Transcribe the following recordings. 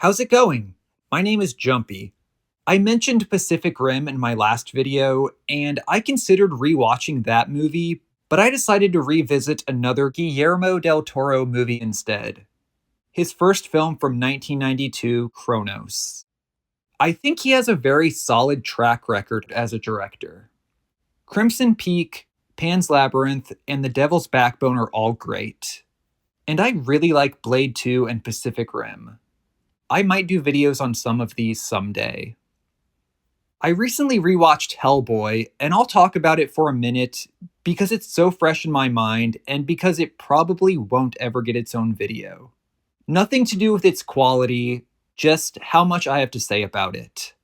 How's it going? My name is Jumpy. I mentioned Pacific Rim in my last video, and I considered rewatching that movie, but I decided to revisit another Guillermo Del Toro movie instead. His first film from 1992, Cronos. I think he has a very solid track record as a director. Crimson Peak, Pan's Labyrinth, and The Devil's Backbone are all great. And I really like Blade 2 and Pacific Rim. I might do videos on some of these someday. I recently rewatched Hellboy, and I'll talk about it for a minute because it's so fresh in my mind and because it probably won't ever get its own video. Nothing to do with its quality, just how much I have to say about it.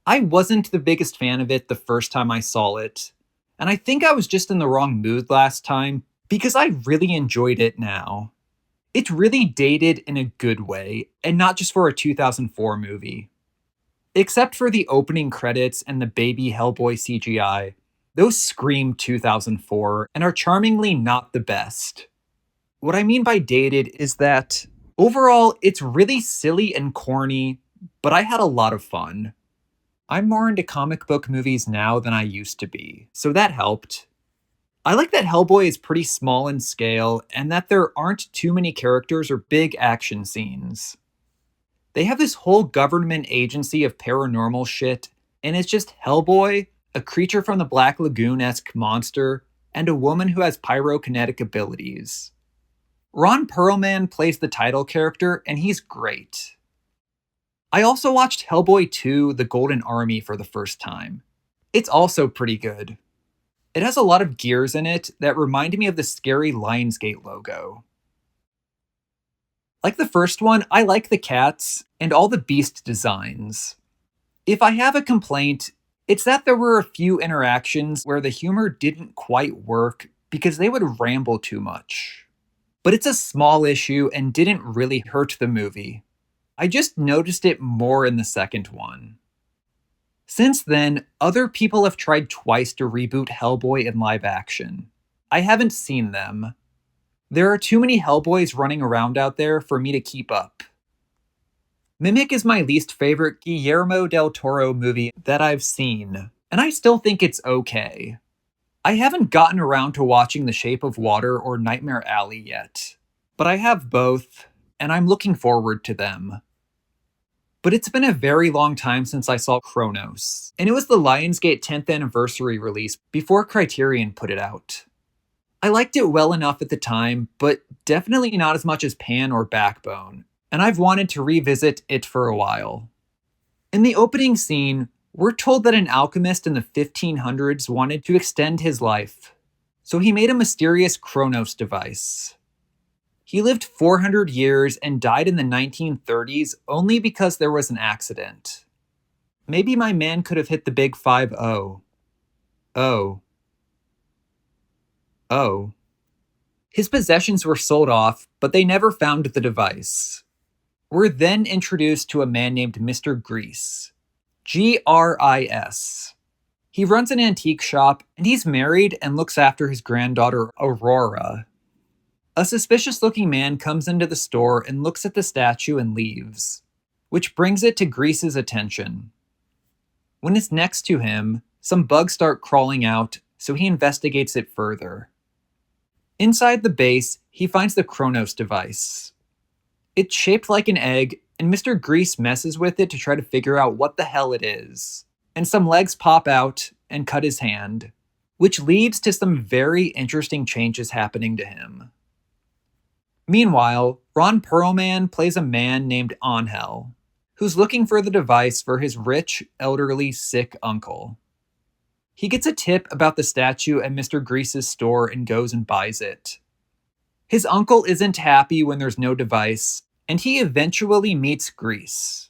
I wasn't the biggest fan of it the first time I saw it, and I think I was just in the wrong mood last time because I really enjoyed it now. It's really dated in a good way, and not just for a 2004 movie. Except for the opening credits and the baby Hellboy CGI, those scream 2004 and are charmingly not the best. What I mean by dated is that, overall, it's really silly and corny, but I had a lot of fun. I'm more into comic book movies now than I used to be, so that helped. I like that Hellboy is pretty small in scale and that there aren't too many characters or big action scenes. They have this whole government agency of paranormal shit, and it's just Hellboy, a creature from the Black Lagoon-esque monster, and a woman who has pyrokinetic abilities. Ron Perlman plays the title character, and he's great. I also watched Hellboy 2: The Golden Army for the first time. It's also pretty good. It has a lot of gears in it that reminded me of the scary Lionsgate logo. Like the first one, I like the cats and all the beast designs. If I have a complaint, it's that there were a few interactions where the humor didn't quite work because they would ramble too much. But it's a small issue and didn't really hurt the movie. I just noticed it more in the second one. Since then, other people have tried twice to reboot Hellboy in live action. I haven't seen them. There are too many Hellboys running around out there for me to keep up. Mimic is my least favorite Guillermo Del Toro movie that I've seen, and I still think it's okay. I haven't gotten around to watching The Shape of Water or Nightmare Alley yet, but I have both, and I'm looking forward to them. But it's been a very long time since I saw Cronos, and it was the Lionsgate 10th anniversary release before Criterion put it out. I liked it well enough at the time, but definitely not as much as Pan or Backbone, and I've wanted to revisit it for a while. In the opening scene, we're told that an alchemist in the 1500s wanted to extend his life, so he made a mysterious Cronos device. He lived 400 years and died in the 1930s only because there was an accident. Maybe my man could have hit the big 5-0. Oh. His possessions were sold off, but they never found the device. We're then introduced to a man named Mr. Grease. Gris. He runs an antique shop, and he's married and looks after his granddaughter, Aurora. A suspicious-looking man comes into the store and looks at the statue and leaves, which brings it to Grease's attention. When it's next to him, some bugs start crawling out, so he investigates it further. Inside the base, he finds the Cronos device. It's shaped like an egg, and Mr. Grease messes with it to try to figure out what the hell it is. And some legs pop out and cut his hand, which leads to some very interesting changes happening to him. Meanwhile, Ron Perlman plays a man named Angel, who's looking for the device for his rich, elderly, sick uncle. He gets a tip about the statue at Mr. Grease's store and goes and buys it. His uncle isn't happy when there's no device, and he eventually meets Grease.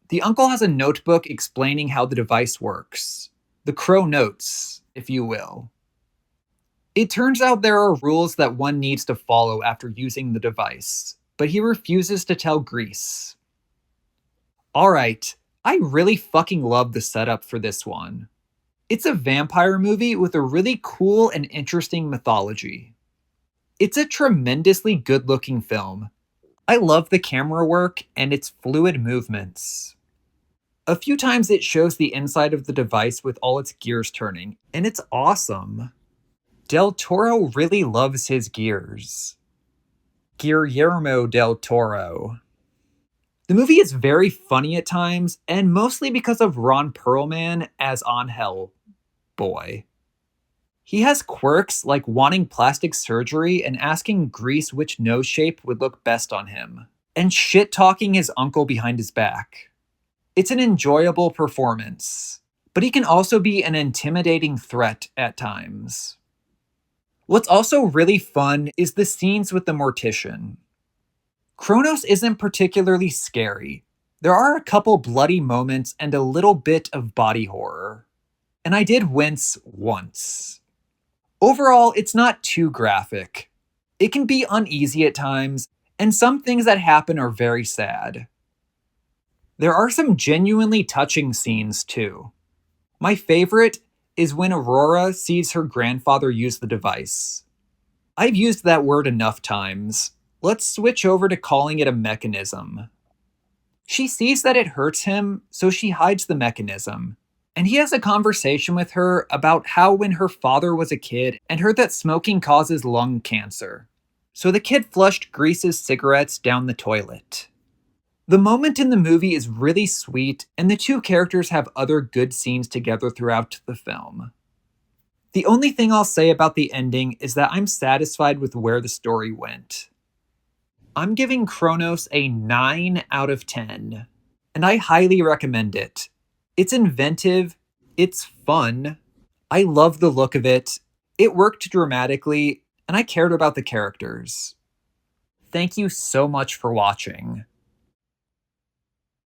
The uncle has a notebook explaining how the device works. The Crow Notes, if you will. It turns out there are rules that one needs to follow after using the device, but he refuses to tell Grease. Alright, I really fucking love the setup for this one. It's a vampire movie with a really cool and interesting mythology. It's a tremendously good-looking film. I love the camera work and its fluid movements. A few times it shows the inside of the device with all its gears turning, and it's awesome. Del Toro really loves his gears. Guillermo Del Toro. The movie is very funny at times, and mostly because of Ron Perlman as on Hellboy. He has quirks like wanting plastic surgery and asking Grease which nose shape would look best on him, and shit talking his uncle behind his back. It's an enjoyable performance, but he can also be an intimidating threat at times. What's also really fun is the scenes with the mortician. Cronos isn't particularly scary. There are a couple bloody moments and a little bit of body horror. And I did wince once. Overall, it's not too graphic. It can be uneasy at times, and some things that happen are very sad. There are some genuinely touching scenes too. My favorite is when Aurora sees her grandfather use the device. I've used that word enough times. Let's switch over to calling it a mechanism. She sees that it hurts him, so she hides the mechanism. And he has a conversation with her about how when her father was a kid and heard that smoking causes lung cancer. So the kid flushed Grease's cigarettes down the toilet. The moment in the movie is really sweet, and the two characters have other good scenes together throughout the film. The only thing I'll say about the ending is that I'm satisfied with where the story went. I'm giving Cronos a 9 out of 10, and I highly recommend it. It's inventive, it's fun, I love the look of it, it worked dramatically, and I cared about the characters. Thank you so much for watching.